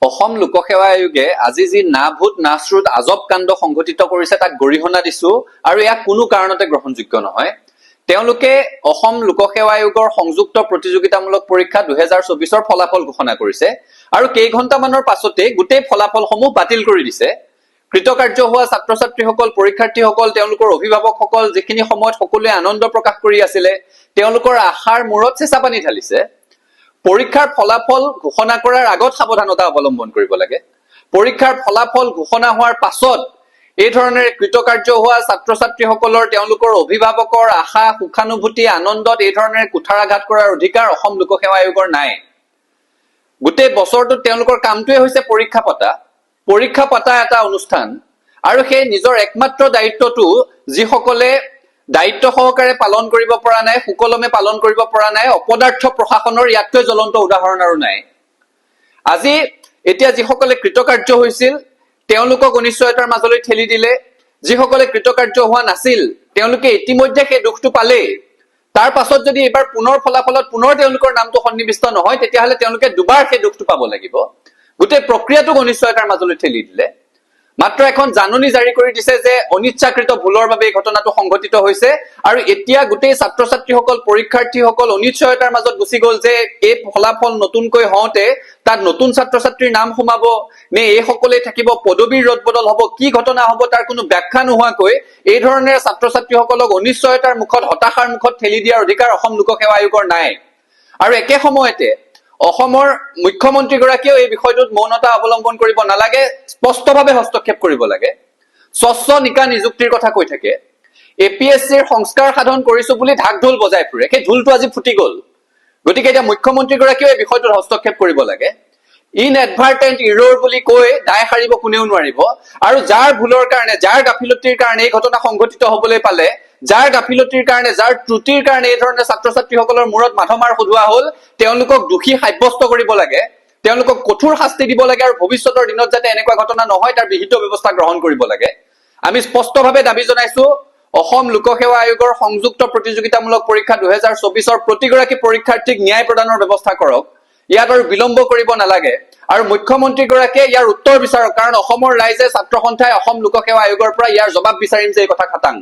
অসম লোকসেৱা আয়োগে আজি যি না ভূত না শ্ৰুত আজব কাণ্ড সংঘটিত কৰিছে তাক গৰিহণা দিছো আৰু ইয়াক কোনো কাৰণতে গ্ৰহণযোগ্য নহয়। তেওঁলোকে অসম লোকসেৱা আয়োগৰ সংযুক্ত প্ৰতিযোগিতামূলক পৰীক্ষা 2024ৰ ফলাফল ঘোষণা কৰিছে আৰু কেইঘণ্টামানৰ পাছতে গোটেই ফলাফলসমূহ বাতিল কৰি দিছে। কৃতকাৰ্য হোৱা ছাত্ৰ ছাত্ৰীসকল, পৰীক্ষাৰ্থীসকল, তেওঁলোকৰ অভিভাৱকসকল যিখিনি সময়ত সকলোৱে আনন্দ প্ৰকাশ কৰি আছিলে, তেওঁলোকৰ আশাৰ মূৰত চেঁচা পানী ঢালিছে। পৰীক্ষাৰ ফলাফল ঘোষণা কৰাৰ আগত সাৱধানতা অৱলম্বন কৰিব লাগে। পৰীক্ষাৰ ফলাফল ঘোষণা হোৱাৰ পাছত এই ধৰণেৰে কৃতকাৰ্য হোৱা ছাত্ৰ ছাত্ৰীসকলৰ, তেওঁলোকৰ অভিভাৱকৰ আশা, সুখানুভূতি, আনন্দত এই ধৰণেৰে কুঠাৰাঘাত কৰাৰ অধিকাৰ অসম লোকসেৱা আয়োগৰ নাই। গোটেই বছৰটোত তেওঁলোকৰ কামটোৱে হৈছে পৰীক্ষা পতা এটা অনুষ্ঠান আৰু সেই নিজৰ একমাত্ৰ দায়িত্বটো যিসকলে দায়িত্ব সহকাৰে পালন কৰিব পৰা নাই, সুকলমে পালন কৰিব পৰা নাই, অপদাৰ্থ প্ৰশাসনৰ ইয়াতকৈ জ্বলন্ত উদাহৰণ আৰু নাই। আজি এতিয়া যিসকলে কৃতকাৰ্য হৈছিল তেওঁলোকক অনিশ্চয়তাৰ মাজলৈ ঠেলি দিলে, যিসকলে কৃতকাৰ্য হোৱা নাছিল তেওঁলোকে ইতিমধ্যে সেই দুখটো পালেই। তাৰ পাছত যদি এইবাৰ পুনৰ ফলাফলত পুনৰ তেওঁলোকৰ নামটো সন্নিৱিষ্ট নহয়, তেতিয়াহ'লে তেওঁলোকে দুবাৰ সেই দুখটো পাব লাগিব। গোটেই প্ৰক্ৰিয়াটোক অনিশ্চয়তাৰ মাজলৈ ঠেলি দিলে। মাত্ৰ এখন জাননী জাৰি কৰি দিছে যে অনিচ্ছাকৃত ভুলৰ বাবে এই ঘটনাটো সংঘটিত হৈছে আৰু এতিয়া গোটেই ছাত্ৰ ছাত্ৰীসকল, পৰীক্ষাৰ্থীসকল অনিশ্চয়তাৰ মাজত গুচি গল যে এই ফলাফল নতুনকৈ হওঁতে তাত নতুন ছাত্ৰ ছাত্ৰীৰ নাম সোমাব নে এইসকলেই থাকিব, পদবীৰ ৰদবদল হব, কি ঘটনা হব তাৰ কোনো ব্যাখ্যা নোহোৱাকৈ এই ধৰণেৰে ছাত্ৰ ছাত্ৰীসকলক অনিশ্চয়তাৰ মুখত, হতাশাৰ মুখত ঠেলি দিয়াৰ অধিকাৰ অসম লোকসেৱা আয়োগৰ নাই। আৰু একে সময়তে অসমৰ মুখ্যমন্ত্ৰীগৰাকীয়েও এই বিষয়টোত মৌনতা অৱলম্বন কৰিব নালাগে, স্পষ্টভাৱে হস্তক্ষেপ কৰিব লাগে। স্বচ্ছ নিকা নিযুক্তিৰ কথা কৈ থাকে, APSCৰ সংস্কাৰ সাধন কৰিছো বুলি ঢাক ঢোল বজাই ফুৰে, সেই ঢোলটো আজি ফুটি গল। গতিকে এতিয়া মুখ্যমন্ত্ৰীগৰাকীয়েও এই বিষয়টোত হস্তক্ষেপ কৰিব লাগে। ইনএডভাৰ্টেণ্ট ইৰ'ৰ বুলি কৈ দায় সাৰিব কোনেও নোৱাৰিব আৰু যাৰ ভুলৰ কাৰণে, যাৰ গাফিলতিৰ কাৰণে এই ঘটনা সংঘটিত হবলৈ পালে, যাৰ গাফিলতিৰ কাৰণে, যাৰ ত্ৰুটিৰ কাৰণে এই ধৰণে ছাত্ৰ ছাত্ৰীসকলৰ মূৰত মাধমাৰ সজোৱা হল, তেওঁলোকক দোষী সাব্যস্ত কৰিব লাগে, তেওঁলোকক কঠোৰ শাস্তি দিব লাগে আৰু ভৱিষ্যতৰ দিনত যাতে এনেকুৱা ঘটনা নহয় তাৰ বিহিত ব্যৱস্থা গ্ৰহণ কৰিব লাগে। আমি স্পষ্টভাৱে দাবী জনাইছো, অসম লোকসেৱা আয়োগৰ সংযুক্ত প্ৰতিযোগিতামূলক পৰীক্ষা 2024ৰ প্ৰতিগৰাকী পৰীক্ষাৰ্থীক ন্যায় প্ৰদানৰ ব্যৱস্থা কৰক। ইয়াত আৰু বিলম্ব কৰিব নালাগে আৰু মুখ্যমন্ত্ৰীগৰাকীয়ে ইয়াৰ উত্তৰ বিচাৰক, কাৰণ অসমৰ ৰাইজে, ছাত্ৰ সন্থাই অসম লোকসেৱা আয়োগৰ পৰা ইয়াৰ জবাব বিচাৰিম যে এই কথা খাটাং।